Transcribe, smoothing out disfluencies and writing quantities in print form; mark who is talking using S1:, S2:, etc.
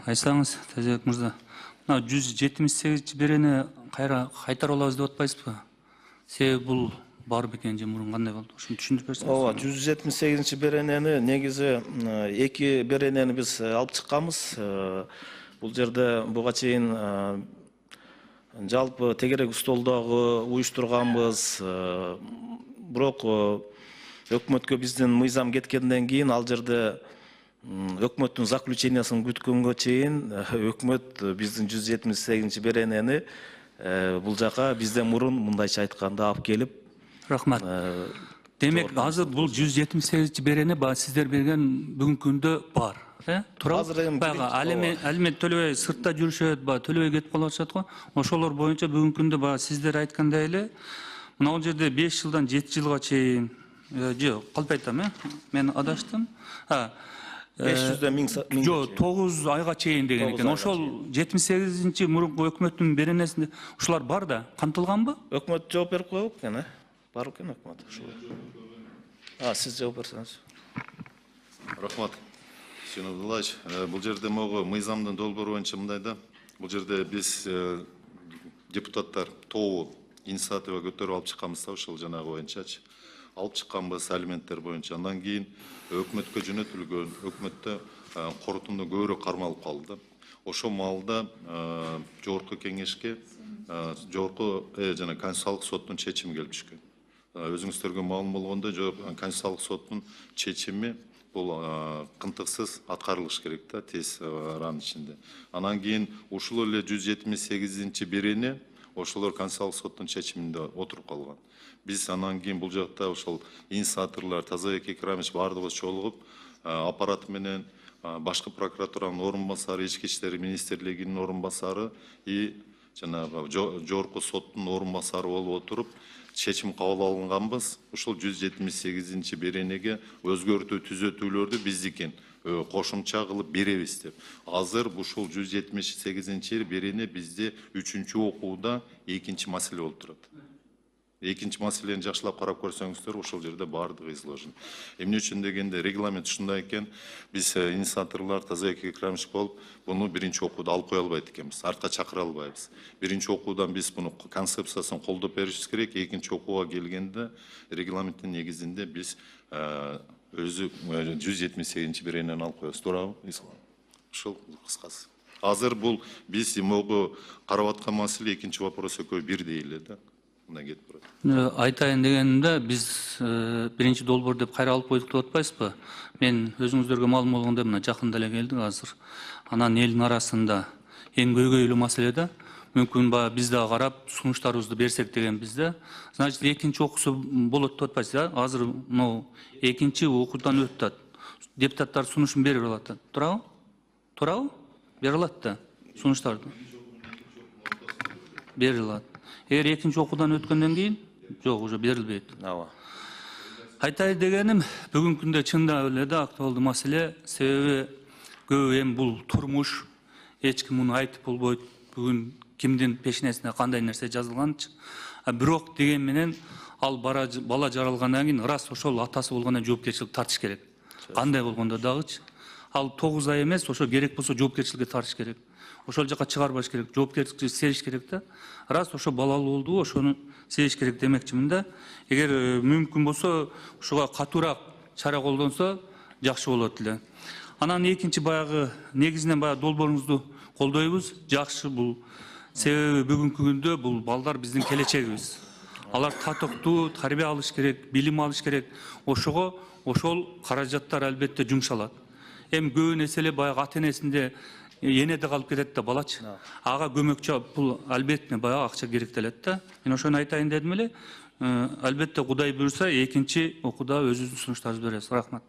S1: Айтсаңыз, Тазабек мырза, мына 178 берени кайтарып алабыз деп атпайсызбы? Себеби бул бар бекен же мурун кандай болду? Ушуну түшүндүрүп берсеңиз.
S2: Ооба, 178 беренени негизи эки беренени биз алып чыкканбыз. Бул жерде буга чейин жалпы тегерек столдогу уюштурганбыз. Бирок өкмөткө биздин мыйзам кеткенден кийин ал жерде өкмөттүн заключениясын күткөнгө чейин өкмөт биздин 178 беренени бул жака бизден мурун мындайча айтканда алып келип.
S1: Рахмат. Демек, азыр бул 178 берени сиздер берген бүгүнкү күндө бар. Алимент төлөбөй сыртта жүрүшөт, төлөбөй кетип калып атышат го. Ошолор боюнча бүгүнкү күндө сиздер айткандай эле мына жерде 5 жылдан 7 жылга чейин жок, калп айтам, мен адаштым.
S2: 500 миң.
S1: Жок, 9 айга чейин деген экен. Ошол 78-чи мурунку өкмөттүн беренесинде ушулар бар да, камтылганбы?
S2: Өкмөт жооп берип койбук экен, бар экен өкмөт ушул. Сиз жооп берсеңиз.
S3: Рахмат. Сенат Абдуллаевич, бул жерде могу мыйзамдын долбоору боюнча мындай да, бул жерде биз депутаттар тобу инициатива көтөрүп алып чыкканбыз да, ошол жанагы боюнчачы. Алып чыкканбыз алименттер боюнча. Андан кийин өкмөткө жөнөтүлгөн, өкмөттө корутунду көбүрөөк кармалып калды. Ошол маалда жогорку кеңешке жогорку жана Конституциялык соттун чечими келип түшкөн. Өзүңүздөргө маалым болгондой, Конституциялык соттун чечими бул кынтыксыз аткарылыш керек да, тез аранын ичинде. Анан кийин ушул эле 178 берени ошолор Конституциялык соттун чечиминде отуруп калган. Биз анан кийин бул жакта ошол инициаторлор Тазабек Экрамович бардыгыбыз чогулуп, аппараты менен башкы прокуратуранын орун басары, ички иштер министрлигинин орун басары жанагы жогорку соттун орун басары болуп отуруп, чечим кабыл алынганбыз. Ушул 178 беренеге өзгөртүү түзөтүүлөрдү биздикин кошумча кылып беребиз деп. Азыр ушул 178 берене бизде 3-чү окууда экинчи маселе болуп турат. Экинчи маселени жакшылап карап көрсөңүздөр, ошол жерде бардыгы изложен. Эмне үчүн дегенде регламент ушундай экен, биз инициаторлор Тазабек Экрамович болуп, буну биринчи окууда алып кое албайт экенбиз, артка чакыра албайбыз. Биринчи окуудан биз буну концепциясын колдоп беришибиз керек, экинчи окууга келгенде регламенттин негизинде биз өзү 178 беренени алып коебуз. Туурабы? Ушул кыскасы. Азыр бул биз могу карап аткан маселе экинчи вопрос экөө бирдей эле да.
S1: Айтайын дегенімде, біз биринчи долбоор деп кайра алып койдук деп атпайсызбы? Мен өзүңүздөргө маалым болгондой мына жакында эле келдик азыр. Анан элдин арасында эң көйгөйлүү маселе да, мүмкүн биз да карап сунуштарыбызды берсек деген бизде. Значит, экинчи окуусу болот деп атпайсыз, азыр мына экинчи окуудан өтүп атат. Депутаттар сунушун берип алат. Туурабы? Туурабы? Бере алат да сунуштарды. Бере алат. Эгер экинчи окуудан өткөндөн кийин, жок, уже берилбейт. Айтайын дегеним, бүгүнкү күндө чындап эле да актуалдуу маселе, себеби көбү эми бул турмуш, эч ким муну айтып болбойт, бүгүн кимдин пешенесине кандай нерсе жазылганчы. Бирок деген менен ал бала жаралгандан кийин ырас ошол атасы болгондон жоопкерчилик тартыш керек. Кандай болгондо дагычы. Ал 9 ай эмес, ошо керек болсо жоопкерчиликке тартыш керек. Ошол жака чыгарбаш керек, жоопкерчиликти сериш керек да. Раз ошо балалуу болду, ошону сериш керек демекчимин да. Эгер мүмкүн болсо, ушуга катуураак чара колдонсо жакшы болот эле. Анан экинчи негизинен долбооруңузду колдойбуз. Жакшы бул. Себеби бүгүнкү күндө бул балдар биздин келечегибиз. Алар татыктуу тарбия алыш керек, билим алыш керек. Ошого ошол каражаттар албетте жумшалат. Эми көп нерселер ата-энесинде энеде калып кетет да балачы. Ага көмөкчү бул албетте акча керектелет да. Мен ошону айтайын дедим эле. Албетте Кудай буйрса экинчи окууда өзүбүздүн сунуштарыбызды беребиз. Рахмат.